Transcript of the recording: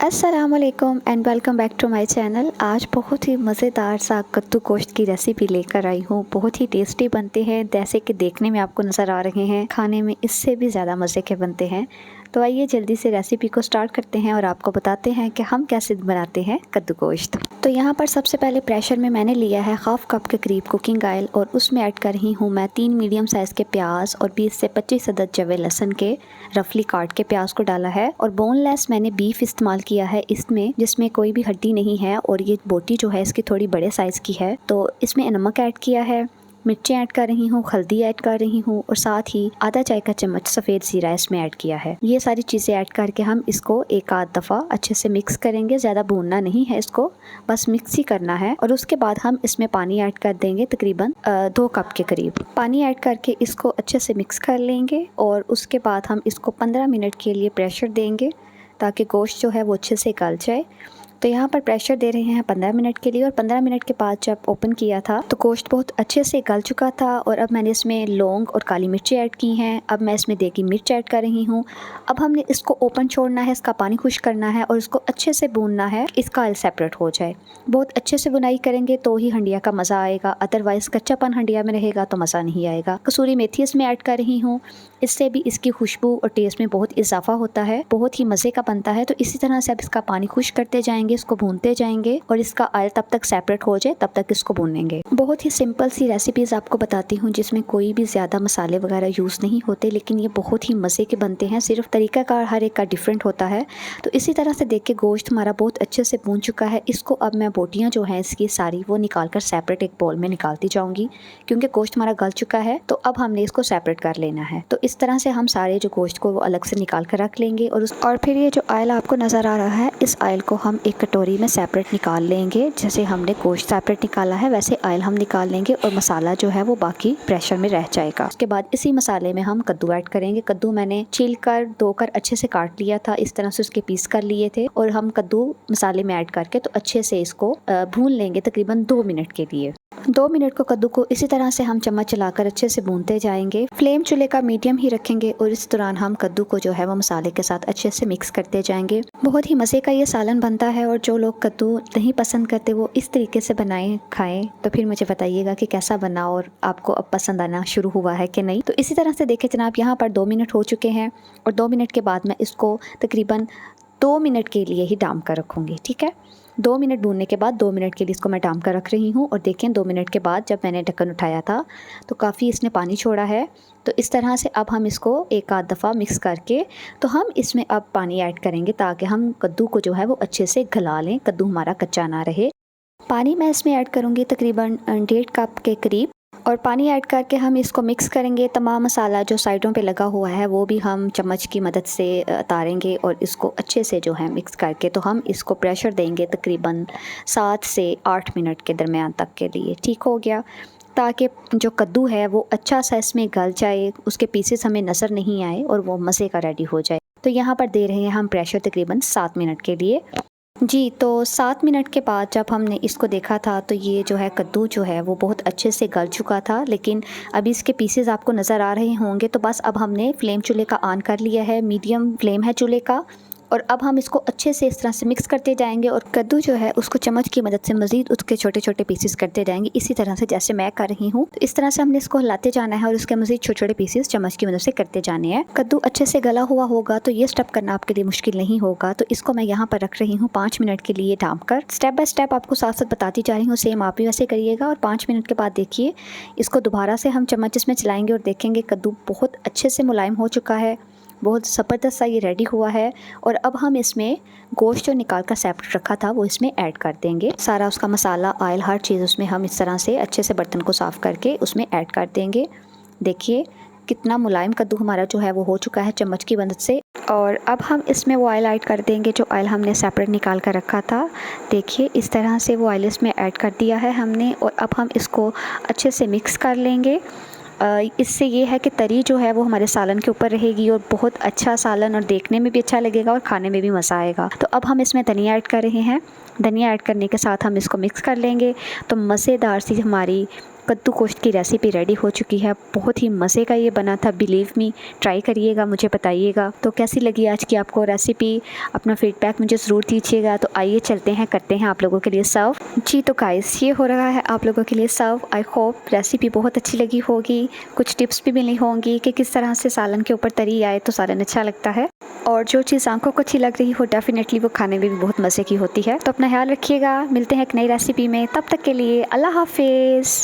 अस्सलामुअलैकुम and welcome back to my channel. आज बहुत ही मज़ेदार सा कद्दू गोश्त की रेसिपी लेकर आई हूँ। बहुत ही टेस्टी बनते हैं, जैसे कि देखने में आपको नज़र आ रहे हैं, खाने में इससे भी ज़्यादा मज़े के बनते हैं। तो आइए जल्दी से रेसिपी को स्टार्ट करते हैं और आपको बताते हैं कि हम कैसे बनाते हैं कद्दू गोश्त। तो यहाँ पर सबसे पहले प्रेशर में मैंने लिया है हाफ़ कप के करीब कुकिंग ऑयल और उसमें ऐड कर रही हूँ मैं 3 मीडियम साइज़ के प्याज और 20 से 25 अदद जवे लहसुन के रफली काट के प्याज को डाला है। और बोनलेस मैंने बीफ इस्तेमाल किया है इसमें, जिसमें कोई भी हड्डी नहीं है और ये बोटी जो है इसकी थोड़ी बड़े साइज़ की है। तो इसमें नमक ऐड किया है, मिर्चें ऐड कर रही हूँ, हल्दी ऐड कर रही हूँ और साथ ही आधा चाय का चम्मच सफ़ेद ज़ीरा इसमें ऐड किया है। ये सारी चीज़ें ऐड करके हम इसको एक आध दफ़ा अच्छे से मिक्स करेंगे। ज़्यादा भूनना नहीं है इसको, बस मिक्स ही करना है। और उसके बाद हम इसमें पानी ऐड कर देंगे, तकरीबन 2 कप के करीब पानी ऐड करके इसको अच्छे से मिक्स कर लेंगे। और उसके बाद हम इसको 15 मिनट के लिए प्रेशर देंगे ताकि गोश्त जो है वो अच्छे से गल जाए। तो यहाँ पर प्रेशर दे रहे हैं 15 मिनट के लिए। और 15 मिनट के बाद जब ओपन किया था तो गोश्त बहुत अच्छे से गल चुका था। और अब मैंने इसमें लौंग और काली मिर्ची ऐड की हैं। अब मैं इसमें देगी मिर्च ऐड कर रही हूँ। अब हमने इसको ओपन छोड़ना है, इसका पानी खुश करना है और इसको अच्छे से भूनना है, इसका ऑयल सेपरेट हो जाए। बहुत अच्छे से बुनाई करेंगे तो ही हंडिया का मज़ा आएगा, अदरवाइज़ कच्चापन हंडिया में रहेगा तो मज़ा नहीं आएगा। कसूरी मेथी इसमें ऐड कर रही हूँ, इससे भी इसकी खुशबू और टेस्ट में बहुत इजाफा होता है, बहुत ही मज़े का बनता है। तो इसी तरह से अब इसका पानी खुश करते जाएंगे, इसको भूनते जाएंगे और इसका ऑयल तब तक सेपरेट हो जाए तब तक इसको भूनेंगे। बहुत ही सिंपल सी रेसिपीज़ आपको बताती हूँ जिसमें कोई भी ज़्यादा मसाले वगैरह यूज़ नहीं होते, लेकिन ये बहुत ही मज़े के बनते हैं। सिर्फ तरीक़ाकार हर एक का डिफरेंट होता है। तो इसी तरह से देख के गोश्त हमारा बहुत अच्छे से भून चुका है। इसको अब मैं बोटियाँ जो हैं इसकी सारी वो निकाल कर सेपरेट एक बोल में निकालती जाऊँगी, क्योंकि गोश्त हमारा गल चुका है। तो अब हमने इसको सेपरेट कर लेना है। तो इस तरह से हम सारे जो गोश्त को वो अलग से निकाल कर रख लेंगे। और फिर ये जो ऑयल आपको नज़र आ रहा है, इस ऑयल को हम एक कटोरी में सेपरेट निकाल लेंगे। जैसे हमने गोश्त सेपरेट निकाला है वैसे ऑयल हम निकाल लेंगे और मसाला जो है वो बाकी प्रेशर में रह जाएगा। उसके बाद इसी मसाले में हम कद्दू ऐड करेंगे। कद्दू मैंने छील कर धोकर अच्छे से काट लिया था, इस तरह से उसके पीस कर लिए थे। और हम कद्दू मसाले में ऐड करके तो अच्छे से इसको भून लेंगे तकरीबन 2 मिनट के लिए। 2 मिनट को कद्दू को इसी तरह से हम चम्मच चलाकर अच्छे से भूनते जाएंगे। फ्लेम चूल्हे का मीडियम ही रखेंगे और इस दौरान हम कद्दू को जो है वो मसाले के साथ अच्छे से मिक्स करते जाएंगे। बहुत ही मज़े का ये सालन बनता है। और जो लोग कद्दू नहीं पसंद करते वो इस तरीके से बनाएं खाएं, तो फिर मुझे बताइएगा कि कैसा बना और आपको अब पसंद आना शुरू हुआ है कि नहीं। तो इसी तरह से देखें जनाब, यहाँ पर 2 मिनट हो चुके हैं और 2 मिनट के बाद मैं इसको तकरीबन 2 मिनट के लिए ही डाम कर रखूँगी। ठीक है, 2 मिनट भूनने के बाद 2 मिनट के लिए इसको मैं डाम कर रख रही हूँ। और देखें 2 मिनट के बाद जब मैंने ढक्कन उठाया था तो काफ़ी इसने पानी छोड़ा है। तो इस तरह से अब हम इसको एक आध दफ़ा मिक्स करके तो हम इसमें अब पानी ऐड करेंगे ताकि हम कद्दू को जो है वो अच्छे से गला लें, कद्दू हमारा कच्चा ना रहे। पानी मैं इसमें ऐड करूँगी तकरीबन 1.5 कप के करीब। और पानी ऐड करके हम इसको मिक्स करेंगे। तमाम मसाला जो साइडों पे लगा हुआ है वो भी हम चम्मच की मदद से उतारेंगे और इसको अच्छे से जो है मिक्स करके तो हम इसको प्रेशर देंगे तकरीबन 7 से 8 मिनट के दरमियान तक के लिए। ठीक हो गया, ताकि जो कद्दू है वो अच्छा सा इसमें गल जाए, उसके पीसेस हमें नज़र नहीं आए और वो मज़े का रेडी हो जाए। तो यहाँ पर दे रहे हैं हम प्रेशर तकरीबन 7 मिनट के लिए। जी, तो 7 मिनट के बाद जब हमने इसको देखा था तो ये जो है कद्दू जो है वो बहुत अच्छे से गल चुका था, लेकिन अभी इसके पीसेस आपको नज़र आ रहे होंगे। तो बस अब हमने फ्लेम चूल्हे का ऑन कर लिया है, मीडियम फ्लेम है चूल्हे का। और अब हम इसको अच्छे से इस तरह से मिक्स करते जाएंगे और कद्दू जो है उसको चम्मच की मदद से मज़ीद उसके छोटे छोटे पीसेस करते जाएंगे, इसी तरह से जैसे मैं कर रही हूँ। तो इस तरह से हमने इसको हिलाते जाना है और उसके मज़ीद छोटे छोटे पीसेस चम्मच की मदद से करते जाने हैं। कद्दू अच्छे से गला हुआ होगा तो ये स्टेप करना आपके लिए मुश्किल नहीं होगा। तो इसको मैं यहाँ पर रख रही हूँ 5 मिनट के लिए ढाँप कर। स्टेप बाय स्टेप आपको साथ साथ बताती जा रही हूँ, सेम आप भी वैसे करिएगा। और 5 मिनट के बाद देखिए इसको दोबारा से हम चम्मच इसमें चलाएँगे और देखेंगे कद्दू बहुत अच्छे से मुलायम हो चुका है, बहुत ज़बरदस्त सा ये रेडी हुआ है। और अब हम इसमें गोश्त जो निकाल कर सेपरेट रखा था वो इसमें ऐड कर देंगे। सारा उसका मसाला, ऑयल, हर चीज़ उसमें हम इस तरह से अच्छे से बर्तन को साफ़ करके उसमें ऐड कर देंगे। देखिए कितना मुलायम कद्दू हमारा जो है वो हो चुका है चम्मच की मदद से। और अब हम इसमें वो ऑयल ऐड कर देंगे जो ऑयल हमने सेपरेट निकाल कर रखा था। देखिए इस तरह से वो ऑयल इसमें ऐड कर दिया है हमने। और अब हम इसको अच्छे से मिक्स कर लेंगे। इससे ये है कि तरी जो है वो हमारे सालन के ऊपर रहेगी और बहुत अच्छा सालन और देखने में भी अच्छा लगेगा और खाने में भी मज़ा आएगा। तो अब हम इसमें धनिया ऐड कर रहे हैं। धनिया ऐड करने के साथ हम इसको मिक्स कर लेंगे तो मज़ेदार सी हमारी कद्दू गोश्त की रेसिपी रेडी हो चुकी है। बहुत ही मज़े का ये बना था, बिलीव मी। ट्राई करिएगा, मुझे बताइएगा तो कैसी लगी आज की आपको रेसिपी। अपना फीडबैक मुझे ज़रूर दीजिएगा। तो आइए चलते हैं, करते हैं आप लोगों के लिए सर्व। जी तो गाइस, ये हो रहा है आप लोगों के लिए सर्व। आई होप रेसिपी बहुत अच्छी लगी होगी, कुछ टिप्स भी मिली होंगी कि किस तरह से सालन के ऊपर तरी आए तो सालन अच्छा लगता है। और जो चीज़ आंखों को अच्छी लग रही हो डेफिनेटली वो खाने में भी बहुत मज़े की होती है। तो अपना ख्याल रखिएगा, मिलते हैं एक नई रेसिपी में। तब तक के लिए अल्लाह हाफिज़।